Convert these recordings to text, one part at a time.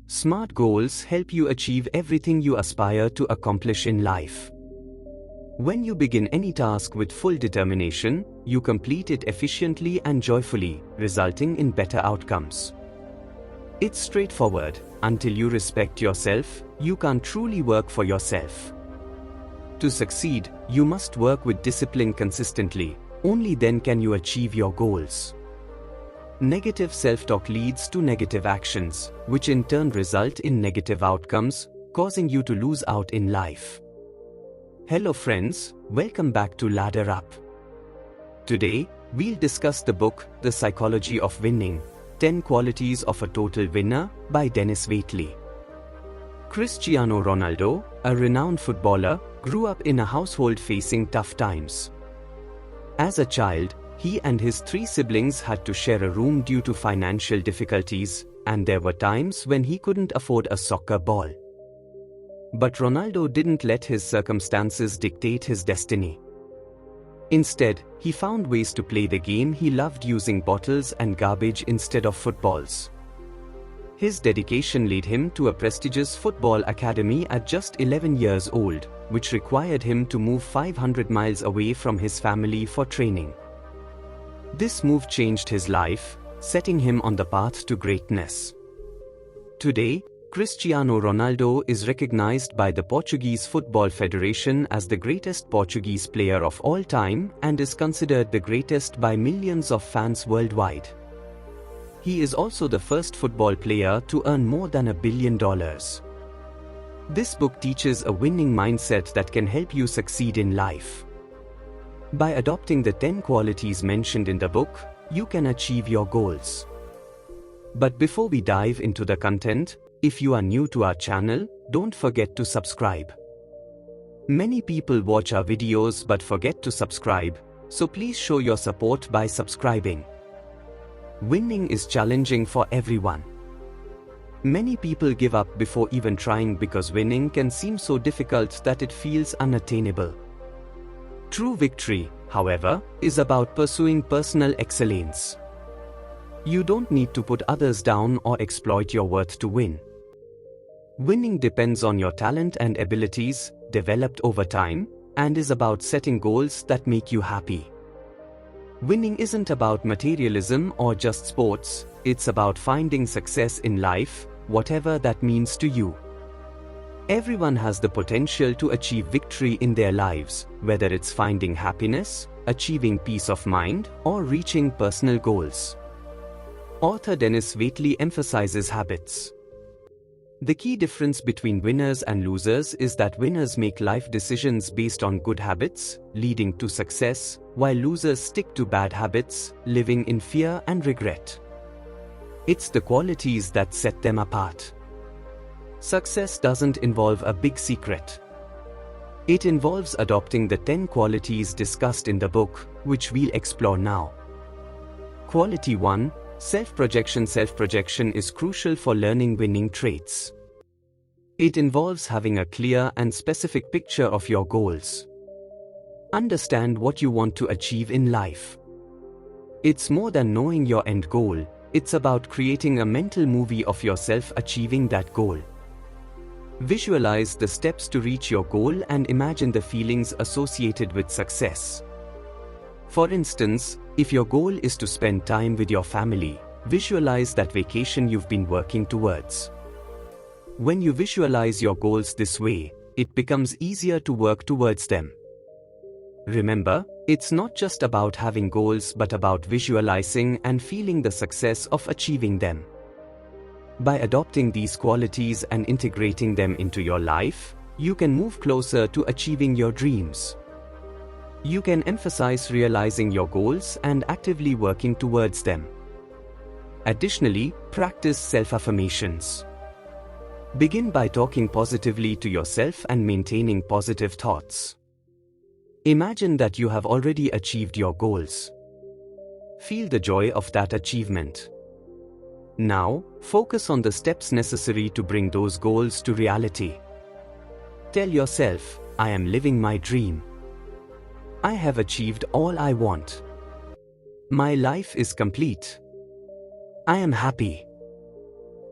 Smart goals help you achieve everything you aspire to accomplish in life. When you begin any task with full determination, you complete it efficiently and joyfully, resulting in better outcomes. It's straightforward. Until you respect yourself, you can't truly work for yourself. To succeed, you must work with discipline consistently. Only then can you achieve your goals. Negative self-talk leads to negative actions, which in turn result in negative outcomes, causing you to lose out in life. Hello friends, welcome back to Ladder Up. Today, we'll discuss the book, The Psychology of Winning, 10 Qualities of a Total Winner by Denis Waitley. Cristiano Ronaldo, a renowned footballer, grew up in a household facing tough times. As a child, he and his 3 siblings had to share a room due to financial difficulties, and there were times when he couldn't afford a soccer ball. But Ronaldo didn't let his circumstances dictate his destiny. Instead, he found ways to play the game he loved using bottles and garbage instead of footballs. His dedication led him to a prestigious football academy at just 11 years old, which required him to move 500 miles away from his family for training. This move changed his life, setting him on the path to greatness. Today, Cristiano Ronaldo is recognized by the Portuguese Football Federation as the greatest Portuguese player of all time and is considered the greatest by millions of fans worldwide. He is also the first football player to earn more than $1 billion. This book teaches a winning mindset that can help you succeed in life. By adopting the 10 qualities mentioned in the book, you can achieve your goals. But before we dive into the content, if you are new to our channel, don't forget to subscribe. Many people watch our videos but forget to subscribe, so please show your support by subscribing. Winning is challenging for everyone. Many people give up before even trying because winning can seem so difficult that it feels unattainable. True victory, however, is about pursuing personal excellence. You don't need to put others down or exploit your worth to win. Winning depends on your talent and abilities, developed over time, and is about setting goals that make you happy. Winning isn't about materialism or just sports, it's about finding success in life, whatever that means to you. Everyone has the potential to achieve victory in their lives, whether it's finding happiness, achieving peace of mind, or reaching personal goals. Author Denis Waitley emphasizes habits. The key difference between winners and losers is that winners make life decisions based on good habits, leading to success, while losers stick to bad habits, living in fear and regret. It's the qualities that set them apart. Success doesn't involve a big secret. It involves adopting the 10 qualities discussed in the book, which we'll explore now. Quality 1. Self-projection. Self-projection is crucial for learning winning traits. It involves having a clear and specific picture of your goals. Understand what you want to achieve in life. It's more than knowing your end goal, it's about creating a mental movie of yourself achieving that goal. Visualize the steps to reach your goal and imagine the feelings associated with success. For instance, if your goal is to spend time with your family, visualize that vacation you've been working towards. When you visualize your goals this way, it becomes easier to work towards them. Remember, it's not just about having goals but about visualizing and feeling the success of achieving them. By adopting these qualities and integrating them into your life, you can move closer to achieving your dreams. You can emphasize realizing your goals and actively working towards them. Additionally, practice self-affirmations. Begin by talking positively to yourself and maintaining positive thoughts. Imagine that you have already achieved your goals. Feel the joy of that achievement. Now, focus on the steps necessary to bring those goals to reality. Tell yourself, I am living my dream. I have achieved all I want. My life is complete. I am happy.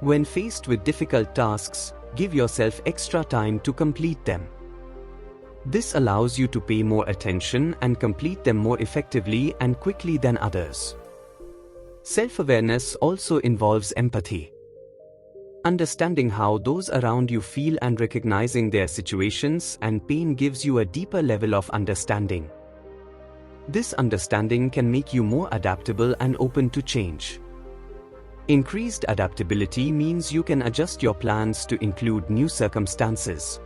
When faced with difficult tasks, give yourself extra time to complete them. This allows you to pay more attention and complete them more effectively and quickly than others. Self-awareness also involves empathy. Understanding how those around you feel and recognizing their situations and pain gives you a deeper level of understanding. This understanding can make you more adaptable and open to change. Increased adaptability means you can adjust your plans to include new circumstances.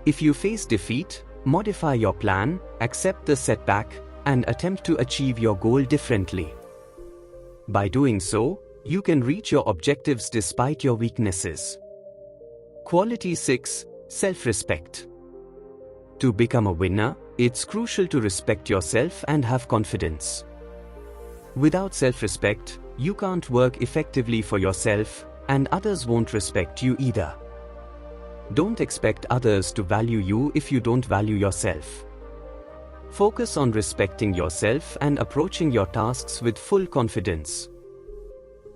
If you face defeat, modify your plan, accept the setback, and attempt to achieve your goal differently. By doing so, you can reach your objectives despite your weaknesses. Quality 6. Self-respect. To become a winner, it's crucial to respect yourself and have confidence. Without self-respect, you can't work effectively for yourself, and others won't respect you either. Don't expect others to value you if you don't value yourself. Focus on respecting yourself and approaching your tasks with full confidence.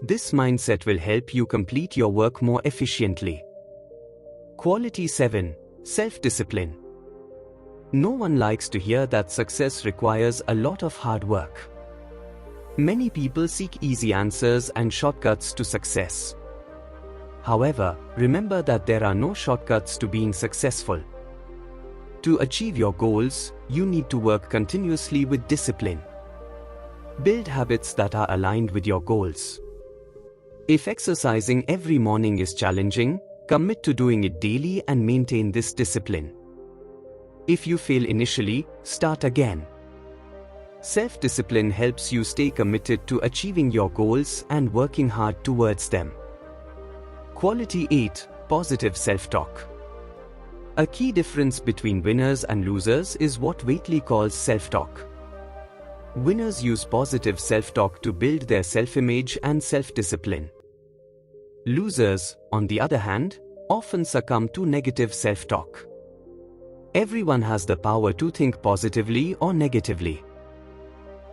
This mindset will help you complete your work more efficiently. Quality 7. Self-discipline. No one likes to hear that success requires a lot of hard work. Many people seek easy answers and shortcuts to success. However, remember that there are no shortcuts to being successful. To achieve your goals, you need to work continuously with discipline. Build habits that are aligned with your goals. If exercising every morning is challenging, commit to doing it daily and maintain this discipline. If you fail initially, start again. Self-discipline helps you stay committed to achieving your goals and working hard towards them. Quality 8. Positive self-talk. A key difference between winners and losers is what Waitley calls self-talk. Winners use positive self-talk to build their self-image and self-discipline. Losers, on the other hand, often succumb to negative self-talk. Everyone has the power to think positively or negatively.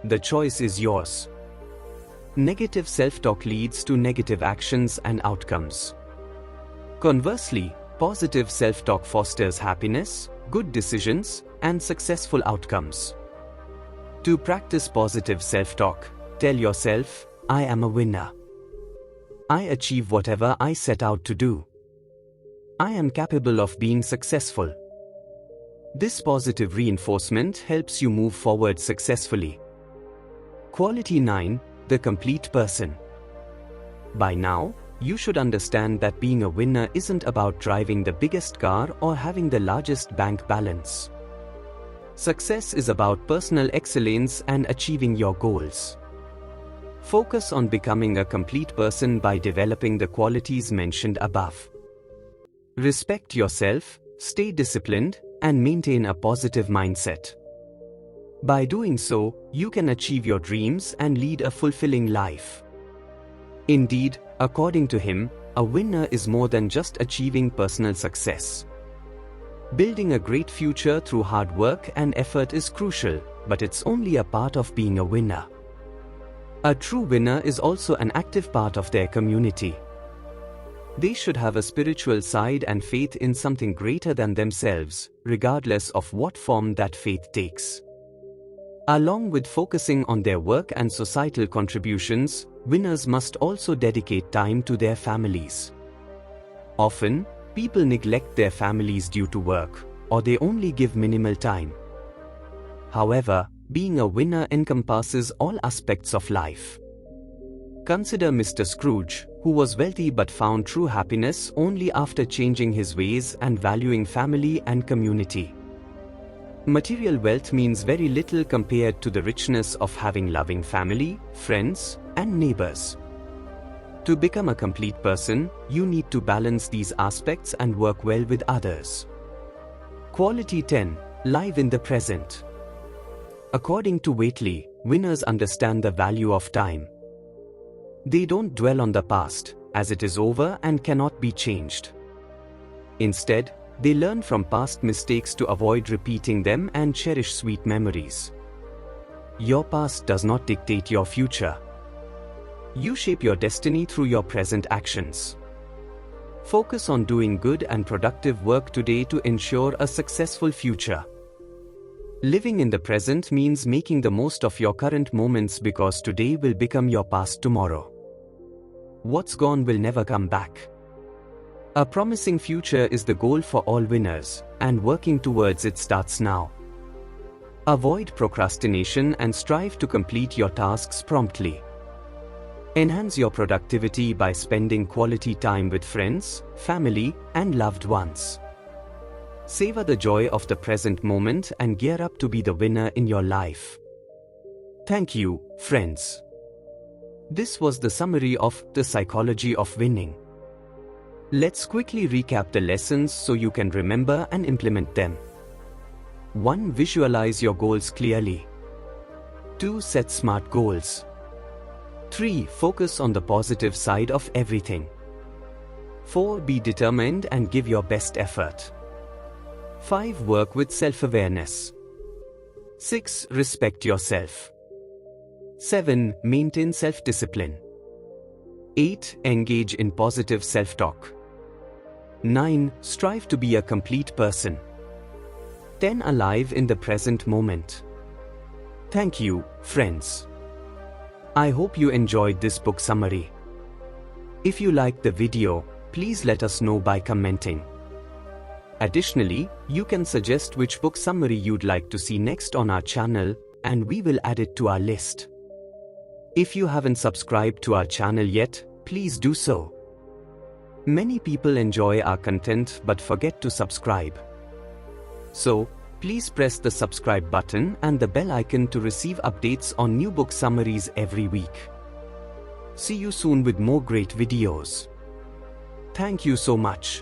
The choice is yours. Negative self-talk leads to negative actions and outcomes. Conversely, positive self-talk fosters happiness, good decisions, and successful outcomes. To practice positive self-talk, tell yourself, I am a winner. I achieve whatever I set out to do. I am capable of being successful. This positive reinforcement helps you move forward successfully. Quality 9. The complete person. By now, you should understand that being a winner isn't about driving the biggest car or having the largest bank balance. Success is about personal excellence and achieving your goals. Focus on becoming a complete person by developing the qualities mentioned above. Respect yourself, stay disciplined, and maintain a positive mindset. By doing so, you can achieve your dreams and lead a fulfilling life. Indeed, according to him, a winner is more than just achieving personal success. Building a great future through hard work and effort is crucial, but it's only a part of being a winner. A true winner is also an active part of their community. They should have a spiritual side and faith in something greater than themselves, regardless of what form that faith takes. Along with focusing on their work and societal contributions, winners must also dedicate time to their families. Often, people neglect their families due to work, or they only give minimal time. However, being a winner encompasses all aspects of life. Consider Mr. Scrooge, who was wealthy but found true happiness only after changing his ways and valuing family and community. Material wealth means very little compared to the richness of having loving family, friends, and neighbors. To become a complete person, you need to balance these aspects and work well with others. Quality 10. Live in the present. According to Waitley, winners understand the value of time. They don't dwell on the past, as it is over and cannot be changed. Instead, they learn from past mistakes to avoid repeating them and cherish sweet memories. Your past does not dictate your future. You shape your destiny through your present actions. Focus on doing good and productive work today to ensure a successful future. Living in the present means making the most of your current moments because today will become your past tomorrow. What's gone will never come back. A promising future is the goal for all winners, and working towards it starts now. Avoid procrastination and strive to complete your tasks promptly. Enhance your productivity by spending quality time with friends, family, and loved ones. Savor the joy of the present moment and gear up to be the winner in your life. Thank you, friends. This was the summary of The Psychology of Winning. Let's quickly recap the lessons so you can remember and implement them. 1. Visualize your goals clearly. 2. Set smart goals. 3. Focus on the positive side of everything. 4. Be determined and give your best effort. 5. Work with self-awareness. 6. Respect yourself. 7. Maintain self-discipline. 8. Engage in positive self-talk. 9. Strive to be a complete person. 10. Alive in the present moment. Thank you, friends. I hope you enjoyed this book summary. If you liked the video, please let us know by commenting. Additionally, you can suggest which book summary you'd like to see next on our channel, and we will add it to our list. If you haven't subscribed to our channel yet, please do so. Many people enjoy our content but forget to subscribe. So, please press the subscribe button and the bell icon to receive updates on new book summaries every week. See you soon with more great videos. Thank you so much.